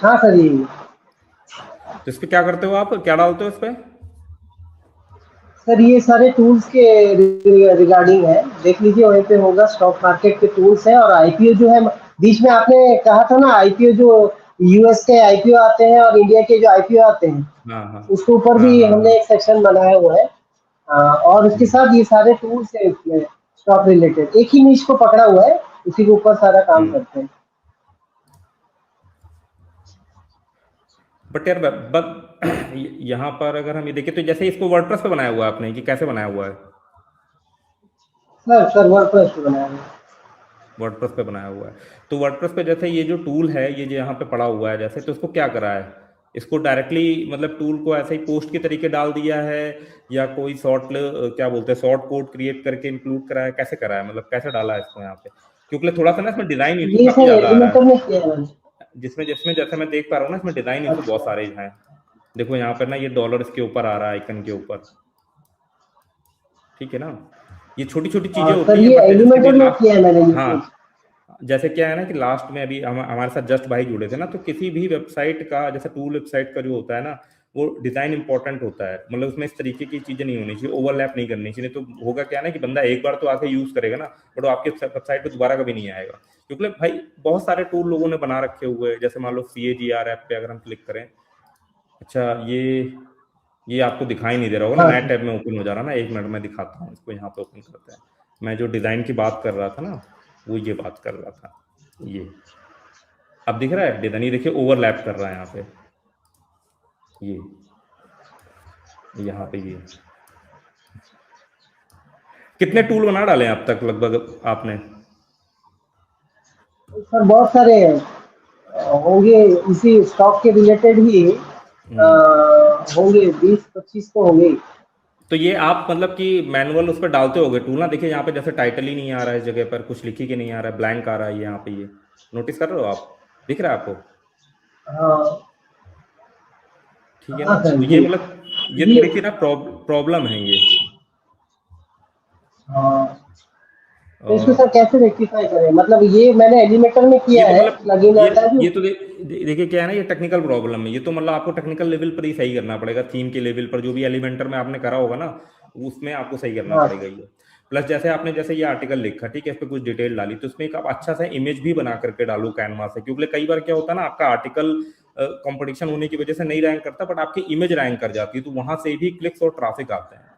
हाँ सर ये तो इस पे क्या करते हो आप, क्या डालते हो इस पे? सर ये सारे टूल्स के रिगार्डिंग है, देख लीजिए वहीं पे होगा, स्टॉक मार्केट के टूल्स है। और आईपीओ जो है, बीच में आपने कहा था ना आईपीओ जो यूएस के आईपीओ आते हैं और इंडिया के जो आईपीओ आते हैं, हाँ हाँ उसके ऊपर हाँ भी हाँ हाँ। हमने एक सेक्शन बनाया हुआ है। और उसके हम्म साथ ये सारे टूल्स है इसमें, स्टॉक रिलेटेड एक ही नीश को पकड़ा हुआ है, उसी के ऊपर सारा काम हम्म। करते हैं। बट यार यहाँ पर अगर हम ये देखें तो जैसे इसको वर्डप्रेस पे बनाया हुआ है आपने, कि कैसे बनाया हुआ है? सर वर्डप्रेस पे बनाया हुआ है। वर्डप्रेस पे बनाया हुआ है। तो वर्डप्रेस पे जैसे ये जो टूल है, ये जो यहाँ पे पड़ा हुआ है जैसे, तो इसको क्या करा है? इसको डायरेक्टली मतलब टूल को ऐसे ही पोस्ट के तरीके डाल दिया है, या कोई क्या बोलते हैं, शॉर्ट कोड क्रिएट करके इंक्लूड करा है, कैसे करा है, मतलब कैसे डाला है इसको यहाँ पे? क्योंकि थोड़ा सा ना इसमें डिजाइन इशू ये काफी सर ज्यादा आ रहा एलिमेंटर है। में किया है मैंने। जिसमें जिसमें जैसे मैं देख पा रहा हूँ ना, इसमें डिजाइन इशू बहुत अच्छा सारे हैं। देखो यहाँ पर ना, ये डॉलर इसके ऊपर आ रहा है, आइकन के ऊपर। ठीक है ना? ये छोटी छोटी चीजें सर होती हैं, ये बट जैसे अभी एलिमेंटर में किया है मैंने ये लास्ट, हाँ, चीज। जैसे क्या है ना कि लास्ट में अभी हमारे साथ जस्ट भाई जुड़े थे ना, तो किसी भी वेबसाइट का, जैसे टूल वेबसाइट का जो होता है ना, वो डिजाइन इंपॉर्टेंट होता है। मतलब उसमें इस तरीके की चीजें नहीं होनी चाहिए, ओवरलैप नहीं करनी चाहिए। तो होगा क्या ना कि बंदा एक बार तो आके यूज करेगा ना, बट वो आपके वेबसाइट पे दोबारा कभी नहीं आएगा। क्योंकि भाई बहुत सारे टूल लोगों ने बना रखे हुए हैं। जैसे मान लो CAGR ऐप पे अगर हम क्लिक करें, अच्छा, ये आपको दिखाई नहीं दे रहा होगा ना, हाँ नया सर। टैब में ओपन हो जा रहा है ना। एक मिनट में दिखाता हूँ इसको, यहाँ पे ओपन करते हैं। मैं जो डिजाइन की बात कर रहा था ना, वो ये बात कर रहा था। ये अब दिख रहा है डिजाइन, ये देखिए ओवरलैप कर रहा है यहाँ पे, ये यहाँ पे ये कितने टूल बना डाले हैं अब तक लगभग आपने? सर बहुत सारे होंगे, इसी स्टॉक के रिलेटेड ही हम्म। होंगे, 20-25 तो होंगे ही। तो ये आप मतलब कि मैनुअल उस पर डालते होगे टूल ना। देखिए यहाँ पे जैसे टाइटल ही नहीं आ रहा है, इस जगह पर कुछ लिखी के नहीं आ रहा है, ब्लैंक आ रहा है यहाँ पे, ये नोटिस कर रहे हो आप? दिख रहा है आपको? हाँ ठीक है ना? हाँ सर तो ये जी। मतलब ये ये थोड़ी सी ना प्रॉब्लम है ये। हाँ, तो इसको और सर कैसे रेक्टिफाई करें? मतलब ये मैंने एलिमेंटर में ये किया तो है, मतलब प्लगइन ये आता है जो। ये तो देखिए क्या है ना, ये टेक्निकल प्रॉब्लम है। ये तो मतलब आपको टेक्निकल लेवल पर ही सही करना पड़ेगा, थीम के लेवल पर जो भी एलिमेंटर में आपने करा होगा ना, उसमें आपको सही करना हाँ पड़ेगा सर। ये। प्लस जैसे आपने जैसे ये आर्टिकल लिखा, ठीक है, इस पे कुछ डिटेल डाली, तो इसमें एक आप अच्छा सा इमेज भी बना करके डालो कैनवा से। क्योंकि कई बार क्या होता है ना, आपका आर्टिकल कंपटीशन होने की वजह से नहीं रैंक करता, बट आपकी इमेज रैंक कर जाती है, तो वहां से भी क्लिक्स और ट्रैफिक आते हैं।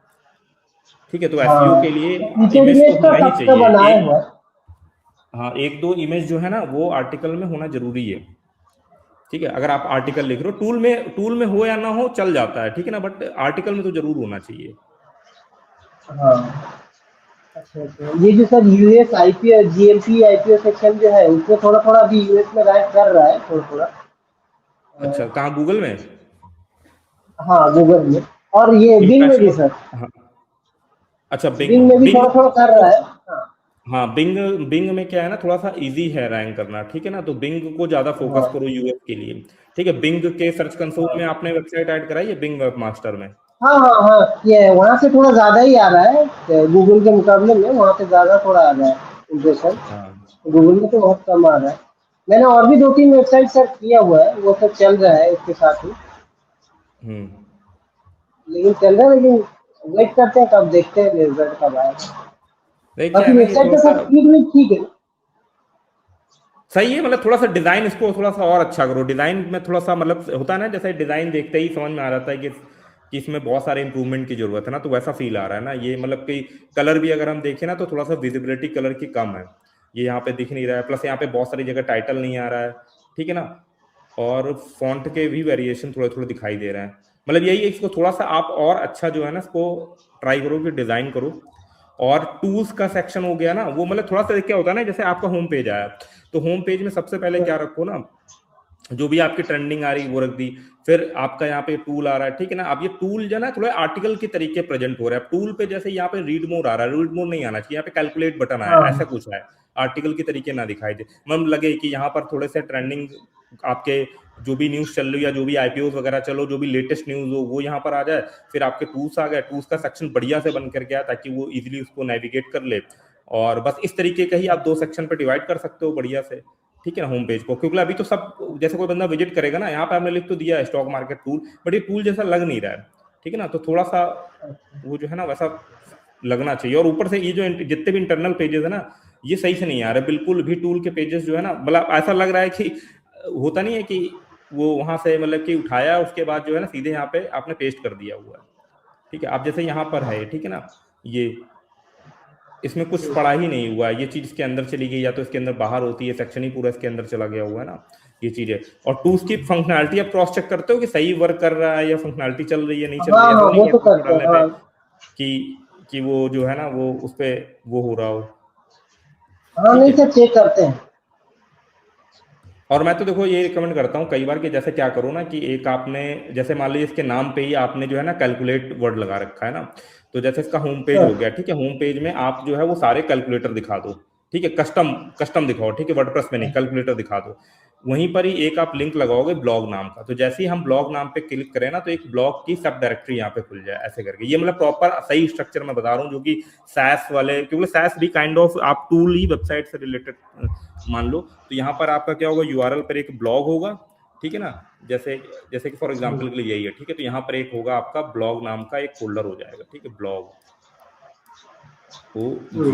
ठीक है, तो SEO हाँ के लिए तो फीचर इमेज तो इमेज का होना ही कब का चाहिए बनाया एक। हुआ है? हाँ, एक दो इमेज जो है ना, वो आर्टिकल में होना जरूरी है। ठीक है, अगर आप आर्टिकल लिख रहे हो, टूल में हो या ना हो चल जाता है, ठीक है ना, बट आर्टिकल में तो जरूर होना चाहिए। हाँ। अच्छा अच्छा, ये जो sir US IPO GMP IPO section जो है, उसमें थोड़ा थोड़ा अभी यूएस में रैंक कर रहा है थोड़ा थोड़ा। अच्छा, कहाँ, गूगल में? हाँ गूगल में, और ये बिंग में भी इम्प्रेशन, सर। हाँ। अच्छा, बिंग, बिंग में भी बिंग थोड़ा थोड़ा कर तो रहा है। हाँ हाँ, बिंग बिंग में क्या है ना, थोड़ा सा इजी है रैंक करना, ठीक है ना, तो बिंग को ज्यादा फोकस हाँ करो यूएस के लिए। ठीक है, बिंग के सर्च कंसोल हाँ में आपने वेबसाइट ऐड कराई है, बिंग वेब मास्टर में? हाँ हाँ हाँ, ये वहाँ से थोड़ा ज़्यादा ही आ रहा है, गूगल के मुकाबले में वहाँ पे ज़्यादा थोड़ा आ रहा है इम्प्रेशन। हाँ। गूगल में तो बहुत कम आ रहा है। मैंने और भी 2-3 वेबसाइट सर्च किया हुआ है, वो सब चल रहा है इसके साथ ही। हम्म। लेकिन चल रहा है, लेकिन वेट करते हैं, कब देखते हैं रिजल्ट कब आएगा। नहीं, क्या बाकी है ना, ये वेबसाइट थोड़ा का सा सब स्पीड भी ठीक है। सही है। मतलब थोड़ा सा डिजाइन इसको थोड़ा सा और अच्छा करो। डिजाइन में थोड़ा सा मतलब होता है ना, जैसे डिजाइन देखते ही समझ में आ जाता है कि इसमें बहुत सारे इंप्रूवमेंट की जरूरत है ना, तो वैसा फील आ रहा है ना ये। मतलब कि कलर भी अगर हम देखें ना, तो थोड़ा सा विजिबिलिटी कलर की कम है, ये यहाँ पे दिख नहीं रहा है। प्लस यहाँ पे बहुत सारी जगह टाइटल नहीं आ रहा है, ठीक है ना। और फॉन्ट के भी वेरिएशन थोड़े थोड़े दिखाई दे रहे हैं। मतलब यही है, इसको थोड़ा सा आप और अच्छा जो है ना, इसको ट्राई करो कि डिजाइन करो। और टूल्स का सेक्शन हो गया ना, वो मतलब थोड़ा सा क्या होता है ना, जैसे आपका होम पेज आया, तो होम पेज में सबसे पहले क्या रखो ना, जो भी आपकी ट्रेंडिंग आ रही वो रख दी। फिर आपका यहाँ पे टूल आ रहा है, ठीक है ना। अब ये टूल जो है ना, थोड़ा आर्टिकल के तरीके प्रेजेंट हो रहा है। टूल पे जैसे यहाँ पे रीड मोर आ रहा है, रीड मोर नहीं आना चाहिए, यहाँ पे कैलकुलेट बटन आया है, ऐसा हाँ कुछ है। आर्टिकल के तरीके ना दिखाई दे, मतलब लगे कि यहाँ पर थोड़े से ट्रेंडिंग आपके जो भी न्यूज चल रही है, या जो भी IPO वगैरह चलो, जो भी लेटेस्ट न्यूज हो वो यहाँ पर आ जाए। फिर आपके टूल्स आ गए, टूल्स का सेक्शन बढ़िया से बन कर गया, ताकि वो इजिली उसको नेविगेट कर ले। और बस इस तरीके का ही आप दो सेक्शन पे डिवाइड कर सकते हो बढ़िया से। ठीक है ना, होम पेज को, क्योंकि अभी तो सब जैसे कोई बंदा विजिट करेगा ना, यहाँ पे आपने लिख तो दिया है स्टॉक मार्केट टूल, बट ये टूल जैसा लग नहीं रहा है, ठीक है ना, तो थोड़ा सा वो जो है ना वैसा लगना चाहिए। और ऊपर से ये जो जितने भी इंटरनल पेजेस है ना, ये सही से नहीं आ रहे बिल्कुल भी, टूल के पेजेस जो है ना, मतलब ऐसा लग रहा है कि होता नहीं है कि वो वहां से मतलब कि उठाया उसके बाद जो है ना सीधे यहाँ पे आपने पेस्ट कर दिया हुआ है, ठीक है। आप जैसे यहाँ पर है, ठीक है ना, ये इसमें कुछ पढ़ा ही नहीं हुआ है, ये चीज इसके अंदर चली गई, या तो इसके अंदर बाहर होती है, सेक्शन ही पूरा इसके अंदर चला गया हुआ है ना, ये चीज है। और टूल्स की फंक्शनैलिटी आप क्रॉस चेक करते हो कि सही वर्क कर रहा है या फंक्शनैलिटी चल रही है नहीं चल रही हाँ है, हाँ ऐसा नहीं वो है तो टूल को करते हैं डालने पे हाँ। कि वो जो है ना वो उस पे वो हो रहा हो, हाँ ठीक नहीं है। सर चेक करते हैं। और मैं तो देखो ये रिकमेंड करता हूँ कई बार कि जैसे क्या करो ना कि एक आपने जैसे मान लीजिए इसके नाम पे ही आपने जो है ना कैलकुलेट वर्ड लगा रखा है ना, तो जैसे इसका होम पेज हाँ हो गया, ठीक है, होम पेज में आप जो है वो सारे कैलकुलेटर दिखा दो, ठीक है, कस्टम कस्टम दिखाओ, ठीक है, वर्डप्रेस में नहीं, कैलकुलेटर दिखा दो। वहीं पर ही एक आप लिंक लगाओगे ब्लॉग नाम का, तो जैसे ही हम ब्लॉग नाम पे क्लिक करें ना, तो एक ब्लॉग की सब डायरेक्टरी यहाँ पे खुल जाए ऐसे करके। ये मतलब प्रॉपर सही स्ट्रक्चर मैं बता रहा हूँ, जो कि सैस वाले, क्योंकि सैस भी काइंड ऑफ आप टूल ही वेबसाइट से रिलेटेड मान लो, तो यहाँ पर आपका क्या होगा, यूआरएल पर एक ब्लॉग होगा, ठीक है ना, जैसे जैसे कि फॉर एग्जांपल के लिए यही है, ठीक है, तो यहाँ पर एक होगा आपका ब्लॉग नाम का एक फोल्डर हो जाएगा, ठीक है, blog O G,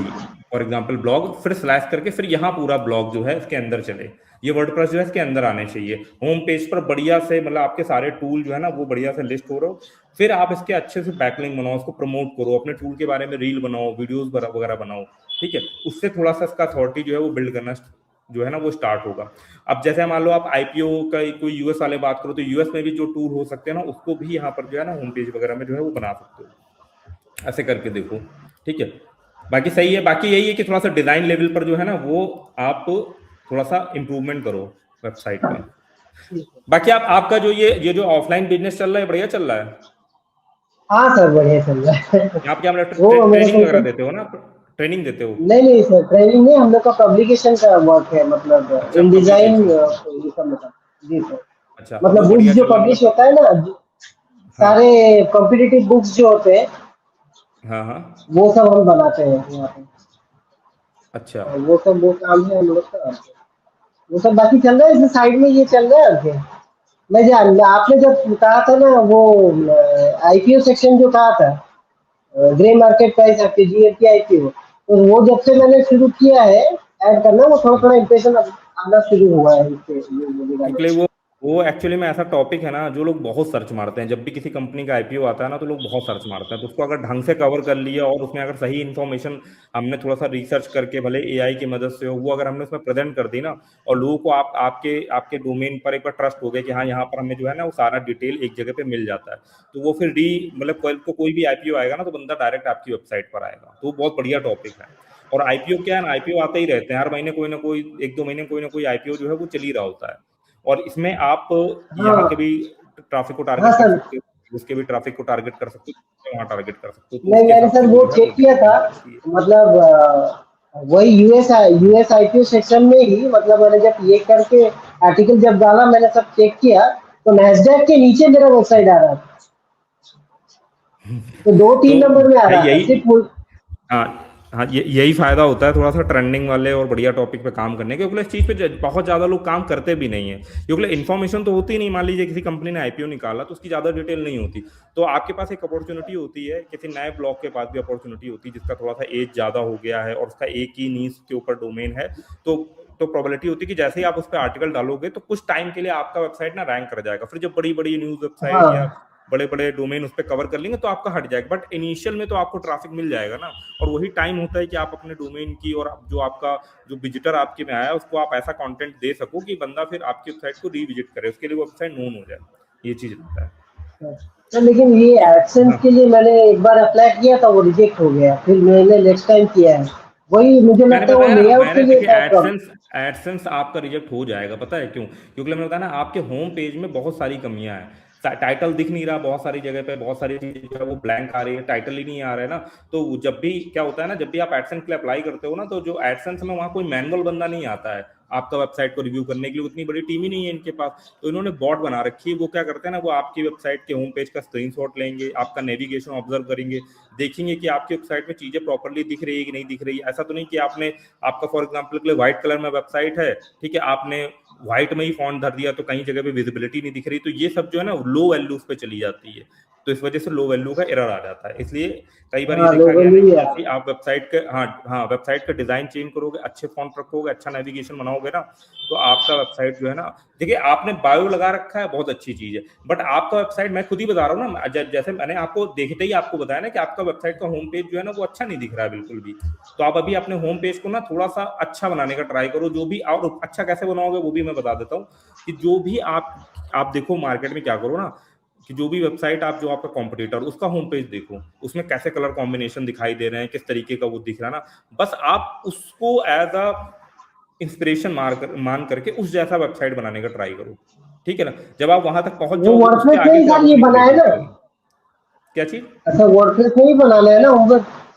for example blog, फिर स्लैश करके फिर यहाँ पूरा ब्लॉग जो है इसके अंदर चले, ये वर्डप्रेस जो है इसके अंदर आने चाहिए। होम पेज पर बढ़िया से मतलब आपके सारे टूल जो है ना वो बढ़िया से लिस्ट हो रहे हो, फिर आप इसके अच्छे से बैकलिंक बनाओ, उसको प्रमोट करो, अपने टूल के बारे में रील बनाओ, वीडियोस वगैरह बनाओ, ठीक है, उससे थोड़ा सा इसका अथॉरिटी जो है वो बिल्ड करना जो है ना वो स्टार्ट होगा। अब जैसे मान लो आप आईपीओ का कोई यूएस वाले बात करो, तो यूएस में भी जो टूल हो सकते हैं ना, उसको भी यहाँ पर जो है ना होम पेज वगैरह में जो है वो बना सकते हो, ऐसे करके देखो, ठीक है। बाकी सही है, बाकी यही है कि थोड़ा सा डिजाइन लेवल पर जो है ना वो आप थोड़ा सा इम्प्रूवमेंट करो वेबसाइट का। बाकी आप आपका जो ये जो ऑफलाइन बिजनेस चल रहा है बढ़िया चल रहा है? हाँ सर बढ़िया चल रहा है। यहाँ पे क्या मतलब वो मेरे ट्रेनिंग वगैरह को देते हो ना, ट्रेनिंग देते हो? नहीं नहीं सर ट्रेनिंग नहीं, हम लोग का पब्लिकेशन का वर्क है, मतलब अच्छा, इन डिजाइन पब्लिकेशन, ये सब मतलब। जी सर। अच्छा वो मतलब बुक्स बढ़िया जो चल रहा है पब्लिश मतलब। होता है ना, हाँ सारे कॉम्पिटिटिव बुक्स जो होते हैं हाँ हाँ। वो सब हम बनाते हैं यहाँ पे। अच्छा और वो सब वो काम है हम लोग का। वो सब बाकी चल रहा है, इस साइड में ये चल रहा है आगे। मैं जान आपने जब कहा था ना वो आईपीओ सेक्शन जो कहा था, ग्रे मार्केट प्राइस आपके जीएफटी आईपीओ, तो वो जब से मैंने शुरू किया है ऐड करना, वो थोड़ा थोड़ा इंप्रेशन आना शुरू हुआ है इसके रिगार्डिंग। क्योंकि वो एक्चुअली में ऐसा टॉपिक है ना जो लोग बहुत सर्च मारते हैं, जब भी किसी कंपनी का आईपीओ आता है ना तो लोग बहुत सर्च मारते हैं, तो उसको अगर ढंग से कवर कर लिया और उसमें अगर सही इन्फॉर्मेशन हमने थोड़ा सा रिसर्च करके, भले एआई की मदद से हो, वो अगर हमने उसमें प्रेजेंट कर दी ना, और लोगों को आप आपके आपके डोमेन पर एक बार ट्रस्ट हो गया कि हाँ यहाँ पर हमें जो है ना वो सारा डिटेल एक जगह पे मिल जाता है, तो वो फिर मतलब कोई भी आईपीओ आएगा ना तो बंदा डायरेक्ट आपकी वेबसाइट पर आएगा, तो वो बहुत बढ़िया टॉपिक है। और आईपीओ क्या है ना, आईपीओ आते ही रहते हैं हर महीने, कोई ना कोई एक दो महीने कोई ना कोई आईपीओ जो है वो चल ही रहा होता है। और इसमें आप यहाँ के हाँ भी ट्रैफिक को हाँ टारगेट कर सर। सकते हो, उसके भी ट्रैफिक को टारगेट कर सकते हो, वहाँ टारगेट कर सकते हो, तो नहीं उसके मैंने हिसाब सर से वो वो जो है चेक वो किया था, डिटेल रहती है। मतलब वही यूएस आईपीओ सेक्शन में ही, मतलब मैंने जब ये करके आर्टिकल जब डाला मैंने सब चेक किया, तो नैस्डैक के नीचे मेरा वेबसाइट आ रहा था, तो दो तो तीन नंबर में आ भाई रहा था यही, सिर्फ। हाँ हाँ, यही फायदा होता है थोड़ा सा ट्रेंडिंग वाले और बढ़िया टॉपिक पे काम करने के, क्योंकि इस चीज़ पे बहुत ज़्यादा लोग काम करते भी नहीं है, क्योंकि इन्फॉर्मेशन तो होती ही नहीं। मान लीजिए किसी कंपनी ने आईपीओ निकाला तो उसकी ज़्यादा डिटेल नहीं होती, तो आपके पास एक अपॉर्चुनिटी होती है, किसी नए ब्लॉग के पास भी अपॉर्चुनिटी होती है जिसका थोड़ा सा एज ज़्यादा हो गया है और उसका एक ही नीश के ऊपर डोमेन है, तो प्रोबेबिलिटी होती है कि जैसे ही आप उस पर आर्टिकल डालोगे तो कुछ टाइम के लिए आपका वेबसाइट ना रैंक कर जाएगा, फिर जब बड़ी बड़ी न्यूज़ वेबसाइट या हाँ बड़े बड़े डोमेन उस पर कवर कर लेंगे तो आपका हट जाएगा, बट इनिशियल में तो आपको ट्रैफिक मिल जाएगा ना। और वही टाइम होता है कि आप अपने डोमेन की और जो आपका जो विजिटर आपके में आया उसको आप ऐसा कंटेंट दे सको कि बंदा फिर आपकी वेबसाइट को रीविजिट करे, उसके लिए वो वेबसाइट नोन हो जाए, ये चीज रहता है। सर, लेकिन ये एडसेंस हाँ, के लिए मैंने एक बार अप्लाई किया था, वो रिजेक्ट हो गया, फिर मैंने नेक्स्ट टाइम किया है। वही मुझे मैंने लगता है वो बताया ना, लेआउट के मैंने लिए देखिए था प्रॉब्लम। एडसेंस एडसेंस आपका रिजेक्ट हो जाएगा, पता है क्यों? क्योंकि मैंने बताया ना आपके होम पेज में बहुत सारी कमियां हैं, टाइटल दिख नहीं रहा, बहुत सारी जगह पे बहुत सारी चीजें जो है वो ब्लैंक आ रही है, टाइटल ही नहीं आ रहा है ना। तो जब भी क्या होता है ना, जब भी आप एडसेंस के लिए अप्लाई करते हो ना, तो जो एडसेंस में वहाँ कोई मैनुअल बंदा नहीं आता है, आपका वेबसाइट को रिव्यू करने के लिए उतनी बड़ी टीम ही नहीं है इनके पास, तो इन्होंने बॉट बना रखी है। वो क्या करते हैं ना, वो आपकी वेबसाइट के होम पेज का स्क्रीनशॉट लेंगे, आपका नेविगेशन ऑब्जर्व करेंगे, देखेंगे कि आपकी वेबसाइट में चीजें प्रॉपर्ली दिख रही है कि नहीं दिख रही है। ऐसा तो नहीं कि आपने, आपका फॉर एग्जाम्पल के लिए व्हाइट कलर में वेबसाइट है, ठीक है, आपने व्हाइट में ही फॉन्ट धर दिया तो कहीं जगह पे विजिबिलिटी नहीं दिख रही, तो ये सब जो है ना लो वैल्यूज पे चली जाती है, तो इस वजह से लो वैल्यू का एरर आ जाता है। इसलिए कई बार ये हाँ, देखा लोगों गया ने है कि भी जैसे आप वेबसाइट के वेबसाइट का डिजाइन चेंज करोगे, अच्छे फॉन्ट रखोगे, अच्छा नेविगेशन बनाओगे ना, तो आपका वेबसाइट जो है ना, देखिए आपने बायो लगा रखा है, बहुत अच्छी चीज है, बट आपका वेबसाइट, मैं खुद ही बता रहा हूँ ना, जैसे मैंने आपको देखते ही आपको बताया ना कि आपका वेबसाइट का होम पेज जो है ना वो अच्छा नहीं दिख रहा है बिल्कुल भी। तो आप अभी अपने होम पेज को ना थोड़ा सा अच्छा बनाने का ट्राई करो, जो भी, और अच्छा कैसे बनाओगे वो भी मैं बता देता हूँ, कि जो भी आप देखो मार्केट में क्या करो ना, कि जो भी वेबसाइट आप, जो आपका कॉम्पिटिटर, उसका होम पेज देखो, उसमें कैसे कलर कॉम्बिनेशन दिखाई दे रहे हैं, किस तरीके का वो दिख रहा है ना, बस आप उसको एज अ इंस्पिरेशन मान करके उस जैसा वेबसाइट बनाने का ट्राई करो, ठीक है ना। जब आप वहां तक पहुंच वो जाओगे, उसके वर्डप्रेस में आगे ही फिर आप सर ये अपनी बनाया क्रिएटिविटी ना? लगाओ। क्या चीज? अच्छा, वर्डप्रेस में ही बनाना है ना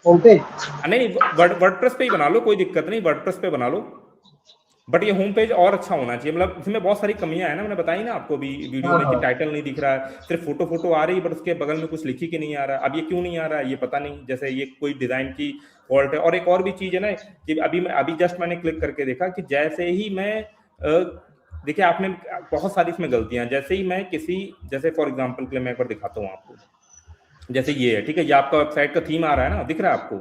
होम पेज? नहीं, वर्डप्रेस पे ही बना लो, कोई दिक्कत नहीं, वर्डप्रेस पे बना लो, बट ये होम पेज और अच्छा होना चाहिए। मतलब इसमें बहुत सारी कमियां हैं ना, मैंने बताई ना आपको भी वीडियो हाँ में, कि हाँ। टाइटल नहीं दिख रहा है, सिर्फ फोटो फोटो आ रही है, बट उसके बगल में कुछ लिखी के नहीं आ रहा है। अब ये क्यों नहीं आ रहा है ये पता नहीं, जैसे ये कोई डिजाइन की फॉल्ट है। और एक और भी चीज है ना, कि अभी जस्ट मैंने क्लिक करके देखा कि जैसे ही मैं देखिए आपने, बहुत सारी इसमें गलतियां, जैसे ही मैं किसी, जैसे फॉर एग्जाम्पल के लिए मैं एक बार दिखाता हूँ आपको, जैसे ये है, ठीक है, ये आपका वेबसाइट का थीम आ रहा है ना, दिख रहा है आपको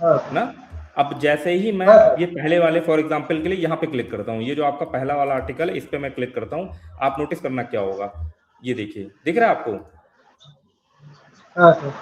हाँ ना। अब जैसे ही मैं हाँ अब सर। ये पहले वाले फॉर एग्जांपल के लिए यहाँ पे क्लिक करता हूँ, ये जो आपका पहला वाला आर्टिकल है, इस पे मैं क्लिक करता हूँ, आप नोटिस करना क्या होगा, ये देखिए, दिख रहा है आपको? हाँ सर।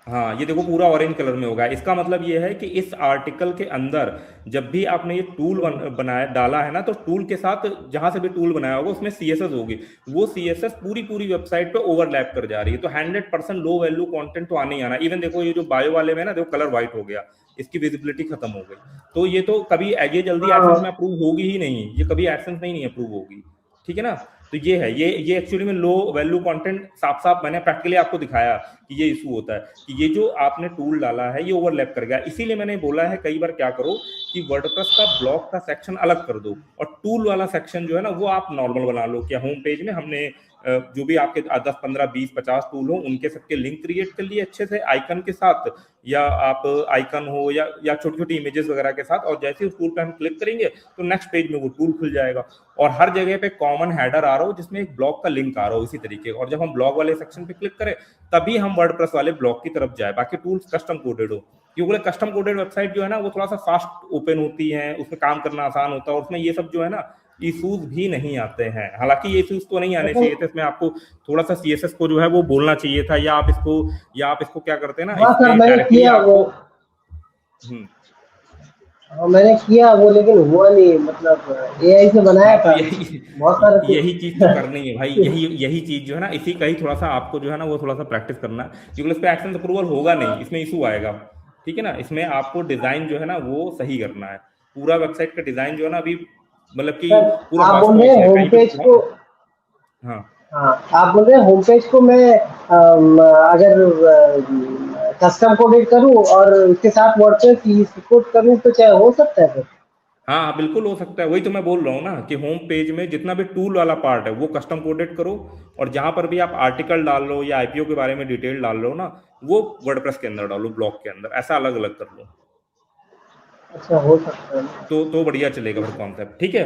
हाँ, ये देखो पूरा ऑरेंज कलर में होगा। इसका मतलब ये है कि इस आर्टिकल के अंदर जब भी आपने ये टूल बनाया डाला है ना, तो टूल के साथ जहां से भी टूल बनाया होगा उसमें सीएसएस होगी, वो सीएसएस पूरी पूरी वेबसाइट पे ओवरलैप कर जा रही है, तो 100% लो वैल्यू कंटेंट तो आने ही आना। इवन देखो ये जो बायो वाले में ना, देखो कलर व्हाइट हो गया, इसकी विजिबिलिटी खत्म हो गई, तो ये तो कभी, ये जल्दी एडसेंस में हाँ अप्रूव होगी ही नहीं, ये कभी एडसेंस में ही नहीं अप्रूव होगी, ठीक है ना। तो ये है, ये एक्चुअली में लो वैल्यू कंटेंट, साफ साफ मैंने प्रैक्टिकली आपको दिखाया कि ये इशू होता है, कि ये जो आपने टूल डाला है ये ओवरलैप कर गया। इसीलिए मैंने बोला है कई बार क्या करो, कि वर्डप्रेस का ब्लॉग का सेक्शन अलग कर दो, और टूल वाला सेक्शन जो है ना वो आप नॉर्मल बना लो। क्या होम पेज में हमने जो भी आपके 10 15 20 50 टूल हो, उनके सबके लिंक क्रिएट कर लिए अच्छे से आइकन के साथ, या आप आइकन हो या छोटी छोटी इमेजेस वगैरह के साथ, और जैसे ही उस टूल पे हम क्लिक करेंगे तो नेक्स्ट पेज में वो टूल खुल जाएगा, और हर जगह पे कॉमन हेडर आ रहा हो जिसमें एक ब्लॉग का लिंक आ रहा हो इसी तरीके का, और जब हम ब्लॉग वाले सेक्शन पे क्लिक करें तभी हम वर्डप्रेस वाले ब्लॉग की तरफ जाए, बाकी टूल्स कस्टम कोडेड हो। क्योंकि कस्टम कोडेड वेबसाइट जो है ना वो थोड़ा सा फास्ट ओपन होती है, उसमें काम करना आसान होता है, और उसमें ये सब जो है ना इशूज भी नहीं आते हैं। हालांकि ये इशूज तो नहीं आने अच्छा। चाहिए थे, इसमें आपको थोड़ा सा सीएसएस को जो है वो बोलना चाहिए था, या आप इसको क्या करते हैं ना, हाँ सर, इसमें मैंने डायरेक्टली किया वो। आपको हाँ, मैंने किया वो, लेकिन हुआ नहीं, मतलब एआई से बनाया हाँ, तो था यही बहुत सारे यही चीज तो करनी है भाई, यही चीज जो है ना, इसी का ही थोड़ा सा आपको जो है ना वो थोड़ा सा प्रैक्टिस करना है, क्योंकि इस पे एक्शन अप्रूवल होगा नहीं, इसमें इशू आएगा, ठीक है ना। इसमें आपको डिजाइन जो है ना वो सही करना है, पूरा वेबसाइट का डिजाइन जो है ना अभी, मतलब कि सर। पूरा आप फर्स्ट बोल रहे नॉइस हैं है होम कहीं पे पेज को, हाँ हाँ आप बोल रहे हैं होम पेज को मैं अगर कस्टम कोडेड करूँ और उसके साथ वर्डप्रेस कोड करूँ तो क्या हो सकता है सर? हाँ हाँ, बिल्कुल हो सकता है, वही तो मैं बोल रहा हूँ ना, कि होम पेज में जितना भी टूल वाला पार्ट है वो कस्टम कोडेड करो, और जहां पर भी आप आर्टिकल डाल लो या आईपीओ के बारे में डिटेल डाल लो ना, वो वर्डप्रेस के अंदर डालो, ब्लॉग के अंदर, ऐसा अलग अलग कर लो, अच्छा, हो सकता है। तो बढ़िया चलेगा फिर कॉन्सेप्ट, ठीक है।